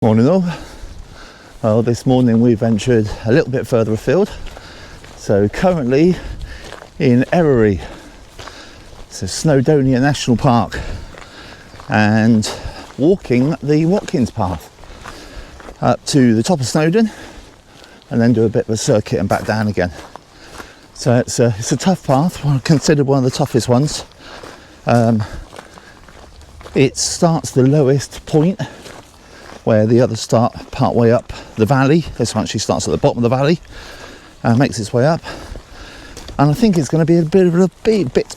Morning all. Well, this morning we ventured a little bit further afield. So currently in Eryri, it's Snowdonia National Park, and walking the Watkins Path up to the top of Snowdon and then do a bit of a circuit and back down again. So it's a tough path, considered one of the toughest ones. It starts the lowest point where the others start part way up the valley. This one actually starts at the bottom of the valley and makes its way up. And I think it's going to be a bit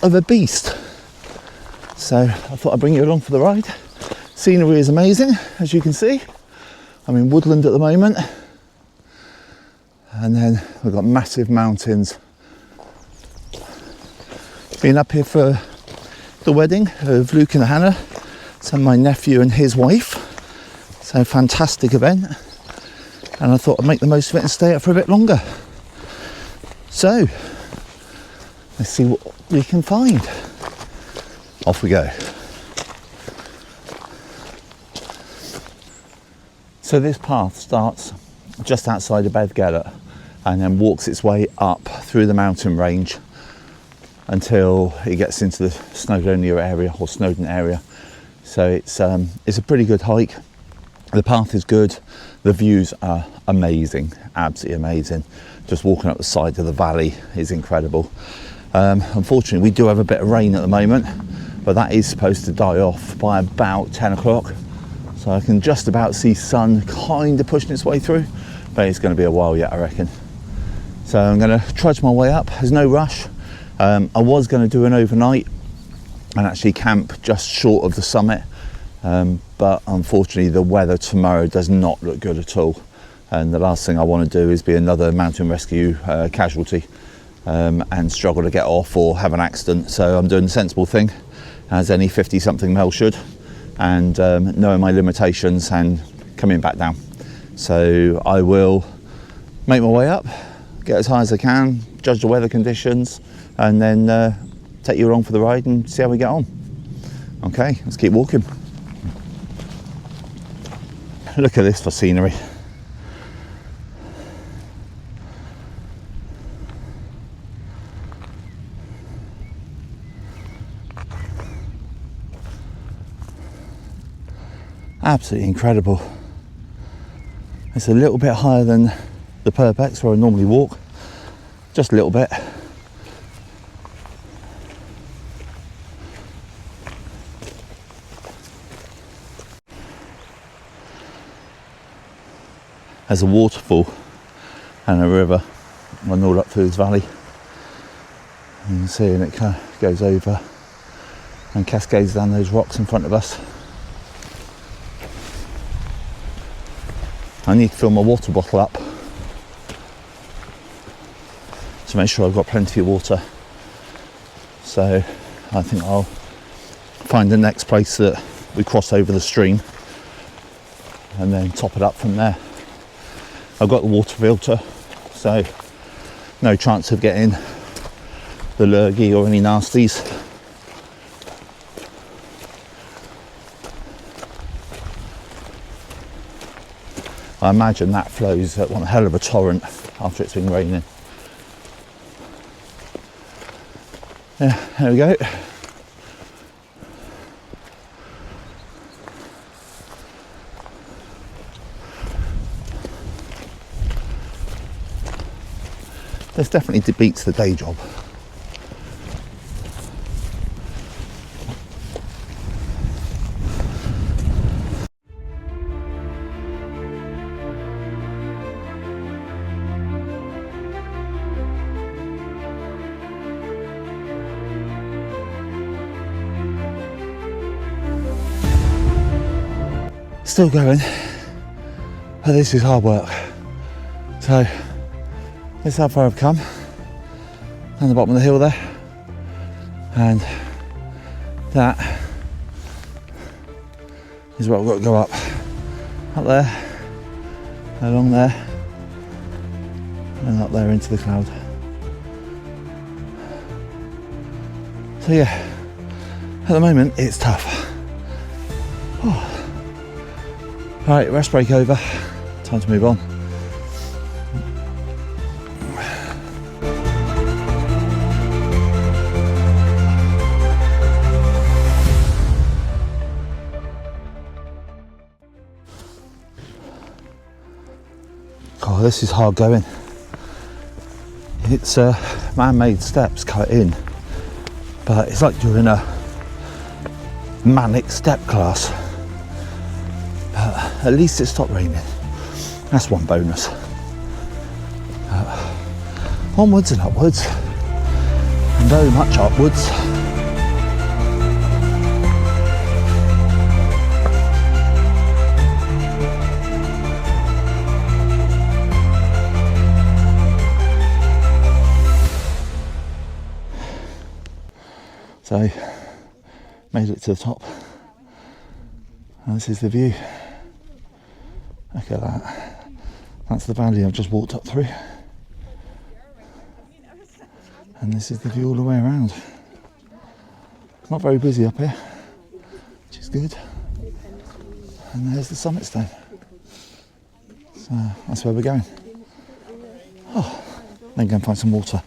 of a beast. So I thought I'd bring you along for the ride. Scenery is amazing, as you can see. I'm in woodland at the moment. And then we've got massive mountains. Been up here for the wedding of Luke and Hannah. So my nephew and his wife. So fantastic event, and I thought I'd make the most of it and stay up for a bit longer. So let's see what we can find. Off we go. So this path starts just outside of Bedgellet and then walks its way up through the mountain range until it gets into the Snowdonia area or Snowdon area. So it's a pretty good hike. The path is good, the views are amazing, absolutely amazing. Just walking up the side of the valley is incredible. Unfortunately, we do have a bit of rain at the moment, but that is supposed to die off by about 10 o'clock. So I can just about see sun kind of pushing its way through, but it's going to be a while yet, I reckon. So I'm going to trudge my way up, there's no rush. I was going to do an overnight and actually camp just short of the summit. But unfortunately the weather tomorrow does not look good at all, and the last thing I want to do is be another mountain rescue casualty and struggle to get off or have an accident. So I'm doing the sensible thing, as any 50-something male should, and knowing my limitations and coming back down. So I will make my way up, get as high as I can, judge the weather conditions, and then take you along for the ride and see how we get on. Okay, let's keep walking. Look at this for scenery. Absolutely incredible. It's a little bit higher than the Purbex where I normally walk, just a little bit. There's a waterfall and a river run all up through this valley. You can see, and it kind of goes over and cascades down those rocks in front of us. I need to fill my water bottle up to make sure I've got plenty of water. So I think I'll find the next place that we cross over the stream and then top it up from there. I've got the water filter, so no chance of getting the lurgy or any nasties. I imagine that flows at one hell of a torrent after it's been raining. Yeah, there we go. This definitely beats the day job. Still going, but this is hard work. So this is how far I've come, down the bottom of the hill there, and that is what I've got to go up there, along there, and up there into the cloud. So yeah, at the moment it's tough. Oh. Right, rest break over. Time to move on. Oh, this is hard going. It's man-made steps cut in, but it's like you're in a manic step class. But at least it stopped raining. That's one bonus. Onwards and upwards, and very much upwards. So, made it to the top, and this is the view. Look at that. That's the valley I've just walked up through, and this is the view all the way around. Not very busy up here, which is good. And there's the summit stone. So that's where we're going. Oh, then go and find some water.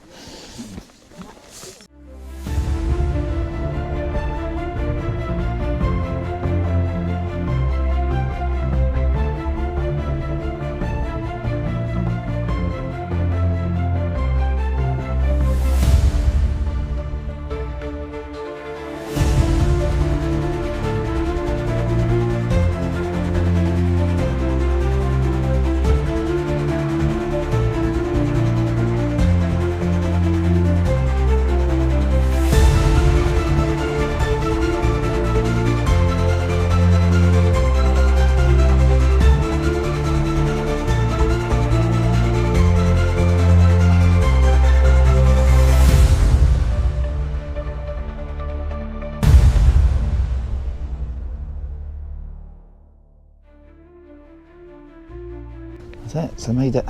That's it, so made it.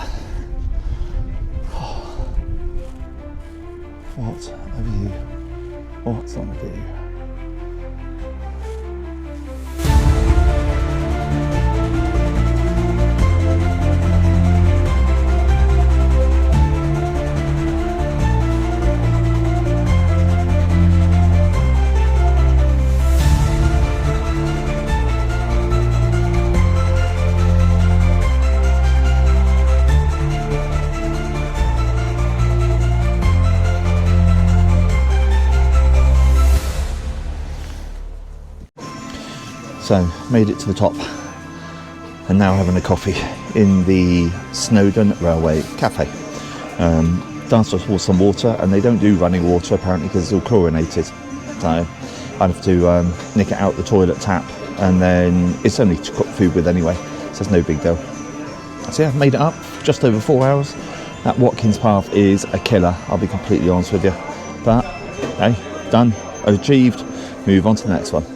Oh, what a view. What's on the view? So, made it to the top, and now having a coffee in the Snowdon Railway Cafe. Downstairs was some water, and they don't do running water apparently because it's all chlorinated. So I have to nick it out the toilet tap, and then it's only to cook food with anyway, so it's no big deal. So yeah, I've made it up, just over 4 hours. That Watkins Path is a killer, I'll be completely honest with you. But hey, done, achieved, move on to the next one.